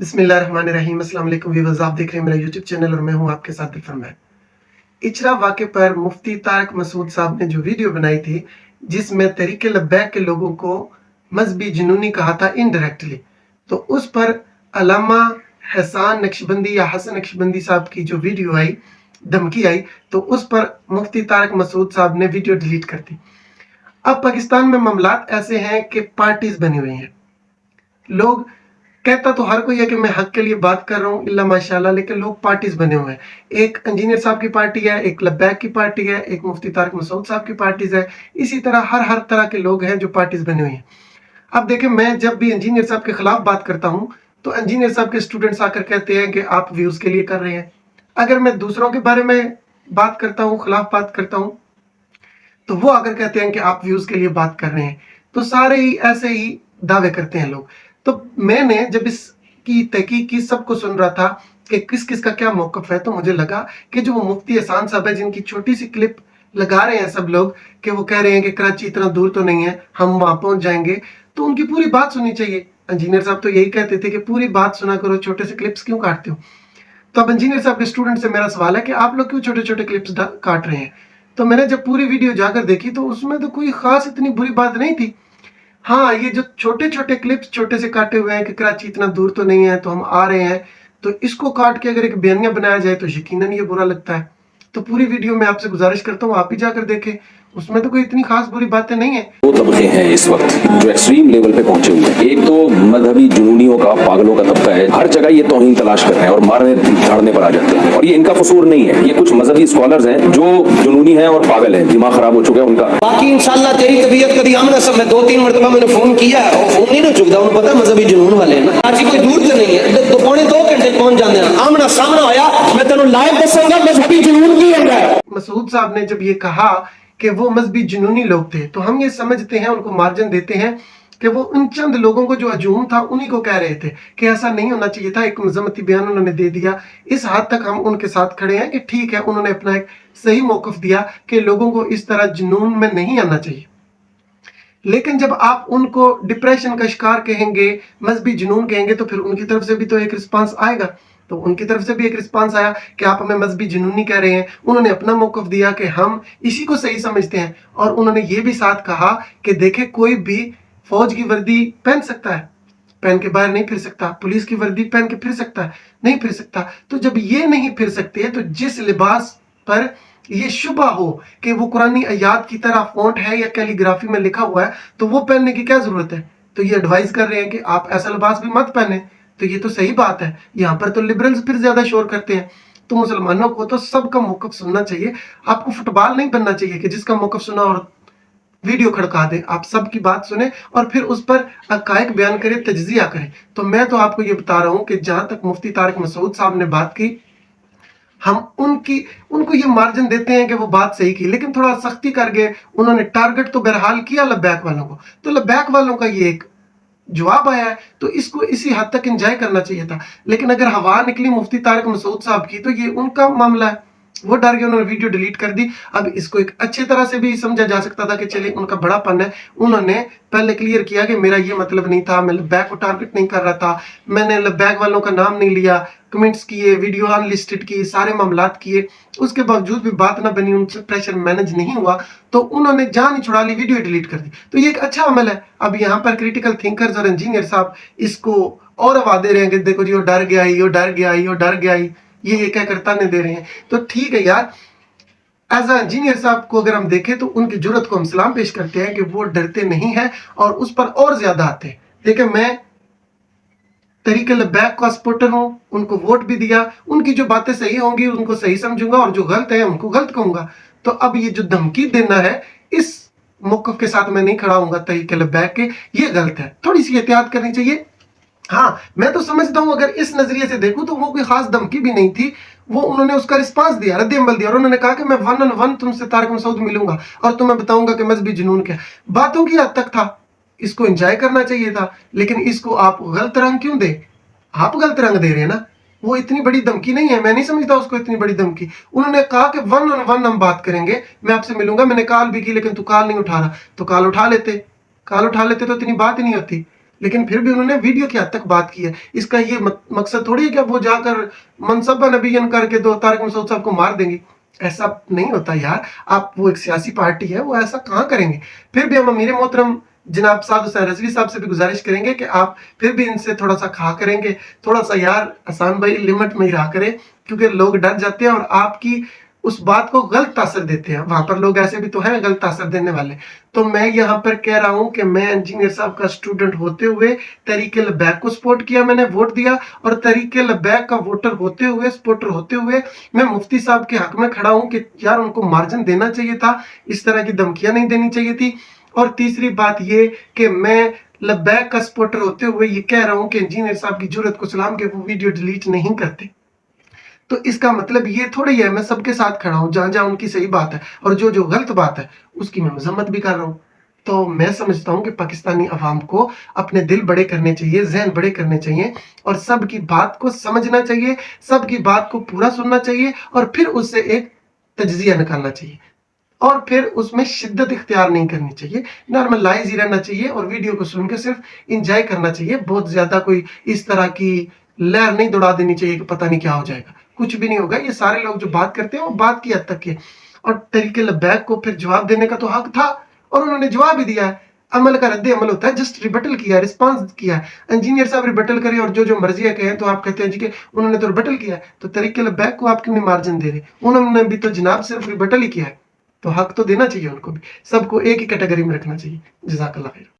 बिस्मिल्लाहिर्रहमानिर्रहीम। अस्सलाम वालेकुम व्यूअर्स, आप देख रहे हैं मेरा यूट्यूब चैनल और मैं हूं आपके साथ दिल फरमान। इचरा वाक़े पर मुफ्ती तारिक मसूद साहब ने जो वीडियो बनाई थी, जिसमें तहरीक लब्बैक के लोगों को मजहबी जुनूनी कहा था इनडायरेक्टली, तो उस पर अल्लामा हसन नक्शबंदी या हसन नक्शबंदी साहब की जो वीडियो आई, धमकी आई, तो उस पर मुफ्ती तारिक मसूद साहब ने वीडियो डिलीट कर दी। अब पाकिस्तान में मामलात ऐसे हैं कि पार्टीज बनी हुई हैं। लोग कहता तो हर कोई है कि मैं हक के लिए बात कर रहा हूँ इल्ला माशाल्लाह, लेकिन लोग पार्टीज बने हुए हैं। एक इंजीनियर साहब की पार्टी है, एक लब्बैक की पार्टी है, एक मुफ्ती तारिक मसूद साहब की पार्टीज है। इसी तरह हर तरह के लोग हैं जो पार्टीज बने हुए हैं। अब देखें, मैं जब भी इंजीनियर साहब के खिलाफ बात करता हूँ तो इंजीनियर साहब के स्टूडेंट्स आकर कहते हैं कि आप व्यूज के लिए कर रहे हैं। अगर मैं दूसरों के बारे में बात करता हूँ, खिलाफ बात करता हूँ, तो वो आकर कहते हैं कि आप व्यूज के लिए बात कर रहे हैं। तो सारे ही ऐसे ही दावे करते हैं लोग। तो मैंने जब इसकी तहकीक की, सबको सुन रहा था कि किस किस का क्या मौकफ है, तो मुझे लगा कि जो वो मुफ्ती एहसान साहब है, जिनकी छोटी सी क्लिप लगा रहे हैं सब लोग कि वो कह रहे हैं कि कराची इतना दूर तो नहीं है, हम वहां पहुंच जाएंगे, तो उनकी पूरी बात सुननी चाहिए। इंजीनियर साहब तो यही कहते थे कि पूरी बात सुना करो, छोटे से क्लिप्स क्यों काटते हो। तो अब इंजीनियर साहब के स्टूडेंट से मेरा सवाल है कि आप लोग क्यों छोटे छोटे क्लिप्स काट रहे हैं। तो मैंने जब पूरी वीडियो जाकर देखी तो उसमें तो कोई खास इतनी बुरी बात नहीं थी। हाँ, ये जो छोटे छोटे क्लिप्स छोटे से काटे हुए हैं कि कराची इतना दूर तो नहीं है तो हम आ रहे हैं, तो इसको काट के अगर एक बयानिया बनाया जाए तो यकीनन ये बुरा लगता है। तो पूरी वीडियो में आपसे गुजारिश करता हूँ आप भी जाकर देखें, उसमें तो कोई इतनी खास बुरी बातें नहीं है। दो तबके हैं इस वक्त जो एक्सट्रीम लेवल पे पहुंचे हुए हैं। एक तो मजहबी जुनूनियों का, पागलों का तबका है, हर जगह ये तौहीन तलाश कर रहे हैं और मारने धाड़ने पर आ जाते हैं। और ये इनका कसूर नहीं है, ये कुछ मजहबी स्कॉलर्स हैं जो जुनूनी हैं और पागल हैं, दिमाग खराब हो चुका है उनका। बाकी इंशाल्लाह तेरी तबीयत कभी आमना सब में 2-3 मरतबा मैंने फोन किया है और फोन नहीं ना चुकता। उन्हें पता मजहबी जुनून वाले हैं ना, आज कोई दूर तो नहीं है, तो पौने 2 घंटे पहुंच जाते हैं। आमना सामना होया, मैं तेनों लाइव दसूंगा मजहबी जुनून की होता है। मसूद साहब ने जब ये कहा कि वो मजहबी जुनूनी लोग थे, तो हम ये समझते हैं, उनको मार्जिन देते हैं कि वो उन चंद लोगों को जो हजूम था उन्हीं को कह रहे थे कि ऐसा नहीं होना चाहिए था। एक मजम्मती बयान उन्होंने दे दिया। इस हद तक हम उनके साथ खड़े हैं कि ठीक है, उन्होंने अपना एक सही मौकफ दिया कि लोगों को इस तरह जुनून में नहीं आना चाहिए। लेकिन जब आप उनको डिप्रेशन का शिकार कहेंगे, मजहबी जुनून कहेंगे, तो फिर उनकी तरफ से भी तो एक रिस्पांस आएगा। तो उनकी तरफ से भी एक रिस्पांस आया कि आप हमें मजहबी जुनूनी कह रहे हैं। उन्होंने अपना मौकफ दिया कि हम इसी को सही समझते हैं, और उन्होंने ये भी साथ कहा कि देखे, कोई भी फौज की वर्दी पहन सकता है, पहन के बाहर नहीं फिर सकता, पुलिस की वर्दी पहन के फिर सकता है, नहीं फिर सकता। तो जब ये नहीं फिर सकते, तो जिस लिबास पर ये शुबा हो कि वो कुरानी आयात की तरह फॉन्ट है या कैलीग्राफी में लिखा हुआ है, तो वो पहनने की क्या जरूरत है। तो ये एडवाइस कर रहे हैं कि आप ऐसा लिबास भी मत पहने। तो ये तो सही बात है। यहाँ पर तो लिबरल्स फिर ज्यादा शोर करते हैं। तो मुसलमानों को तो सबका मौकफ सुनना चाहिए। आपको फुटबॉल नहीं बनना चाहिए कि जिसका मौकफ सुना और वीडियो खड़का दे। आप सबकी बात सुने और फिर उस पर हकायक बयान करें, तजजिया करें। तो मैं तो आपको ये बता रहा हूँ कि जहां तक मुफ्ती तारिक मसूद साहब ने बात की, हम उनको ये मार्जिन देते हैं कि वो बात सही की, लेकिन थोड़ा सख्ती कर गए। उन्होंने टारगेट तो बहरहाल किया लब्बैक वालों को, तो लब्बैक वालों का ये एक जवाब आया है, तो इसको इसी हद तक एंजॉय करना चाहिए था। लेकिन अगर हवा निकली मुफ्ती तारिक मसूद साहब की, तो ये उनका मामला है। वो डर गए, उन्होंने वीडियो डिलीट कर दी। अब इसको एक अच्छी तरह से भी समझा जा सकता था कि चलिए उनका बड़ापन है। उन्होंने पहले क्लियर किया कि मेरा ये मतलब नहीं था, मैं लब्बैक को टारगेट नहीं कर रहा था, मैंने लब्बैक वालों का नाम नहीं लिया, कमेंट्स किए, वीडियो अनलिस्टेड की, सारे मामलात किए, उसके बावजूद भी बात ना बनी, उनसे प्रेशर मैनेज नहीं हुआ, तो उन्होंने जान ही छुड़ा ली, वीडियो डिलीट कर दी। तो ये एक अच्छा अमल है। अब यहाँ पर क्रिटिकल थिंकर्स और इंजीनियर साहब इसको और हवा दे रहे हैं कि देखो जी वो डर गया ही, वो डर गया ही, वो डर गया ही, ये क्या करता नहीं दे रहे हैं। तो ठीक है यार, एज अ इंजीनियर साहब को अगर हम देखें तो उनकी जुर्रत को हम सलाम पेश करते हैं कि वो डरते नहीं है और उस पर और ज्यादा आते हैं। देखिए, मैं तहरीक लब्बैक का सपोर्टर हूं, उनको वोट भी दिया। उनकी जो बातें सही होंगी उनको सही समझूंगा और जो गलत है उनको गलत कहूंगा। तो अब ये जो धमकी देना है, इस मौकफ के साथ मैं नहीं खड़ा हूंगा तहरीक लब्बैक के, ये गलत है। थोड़ी सी एहतियात करनी चाहिए। हाँ, मैं तो समझता हूं, अगर इस नजरिए से देखूं तो वो कोई खास धमकी भी नहीं थी। वो उन्होंने उसका रिस्पांस दिया, रद्द अमल दिया, और उन्होंने कहा कि मैं 1 on 1 तुमसे तारिक मसूद मिलूंगा और तुम्हें बताऊंगा कि मजहबी जुनून क्या। बातों की हद तक था, इसको एंजॉय करना चाहिए था। लेकिन इसको आप गलत रंग क्यों दे। आप गलत रंग दे रहे हैं ना। वो इतनी बड़ी धमकी नहीं है, मैं नहीं समझता उसको इतनी बड़ी धमकी। उन्होंने कहा कि 1 on 1 हम बात करेंगे, मैं आपसे मिलूंगा। मैंने कॉल भी की लेकिन तू कॉल नहीं उठा रहा, तो कॉल उठा लेते तो इतनी बात ही नहीं होती। लेकिन फिर भी उन्होंने वीडियो की हद तक बात की है। इसका ये मकसद थोड़ी है कि अब वो जाकर मनसबा नबीयन करके दो तारिक मसूद साहब को मार देंगे। ऐसा नहीं होता यार, आप वो एक सियासी पार्टी है, वो ऐसा कहाँ करेंगे। फिर भी हम अमीर मोहतरम जनाब साद हुसैन रजवी साहब से भी गुजारिश करेंगे कि आप फिर भी इनसे थोड़ा सा कहा करेंगे, थोड़ा सा यार आसान भाई लिमिट में ही रहा करें, क्योंकि लोग डर जाते हैं और आपकी उस बात को गलत तासर देते हैं। वहां पर लोग ऐसे भी तो हैं गलत तासर देने वाले। तो मैं यहाँ पर कह रहा हूँ कि मैं इंजीनियर साहब का स्टूडेंट होते हुए तरीके लबैक को सपोर्ट किया, मैंने वोट दिया, और तरीके लबैक का वोटर होते हुए, सपोर्टर होते हुए मैं मुफ्ती साहब के हक में खड़ा हूँ कि यार उनको मार्जिन देना चाहिए था, इस तरह की धमकियां नहीं देनी चाहिए थी। और तीसरी बात ये कि मैं लबैक का सपोर्टर होते हुए ये कह रहा हूँ कि इंजीनियर साहब की जुर्रत को सलाम के वो वीडियो डिलीट नहीं करते। तो इसका मतलब ये थोड़ी है मैं सबके साथ खड़ा हूँ, जहां जहां उनकी सही बात है और जो जो गलत बात है उसकी मैं मजम्मत भी कर रहा हूँ। तो मैं समझता हूँ कि पाकिस्तानी अवाम को अपने दिल बड़े करने चाहिए, जहन बड़े करने चाहिए, और सबकी बात को समझना चाहिए, सबकी बात को पूरा सुनना चाहिए, और फिर उससे एक तज्जिया निकालना चाहिए, और फिर उसमें शिद्दत इख्तियार नहीं करनी चाहिए, नॉर्मलाइज ही रहना चाहिए, और वीडियो को सुन के सिर्फ इंजॉय करना चाहिए। बहुत ज्यादा कोई इस तरह की लहर नहीं दौड़ा देनी चाहिए कि पता नहीं क्या हो जाएगा, कुछ भी नहीं होगा। ये सारे लोग जो बात करते हैं वो बात की हद तक है, और तरीके लबैक को फिर जवाब देने का तो हक था और उन्होंने जवाब भी दिया है। अमल का रद्द अमल होता है, जस्ट रिबटल किया, रिस्पांस किया है। इंजीनियर साहब रिबटल करे और जो जो मर्जी है कहें तो आप कहते हैं जी कि उन्होंने तो रिबटल किया है, तो तरीके लबैक को आप क्यों नहीं मार्जिन दे रहे? उन्होंने भी तो जनाब सिर्फ रिबटल ही किया है, तो हक तो देना चाहिए उनको भी। सबको एक ही कैटेगरी में रखना चाहिए। जज़ाकल्लाह खैर।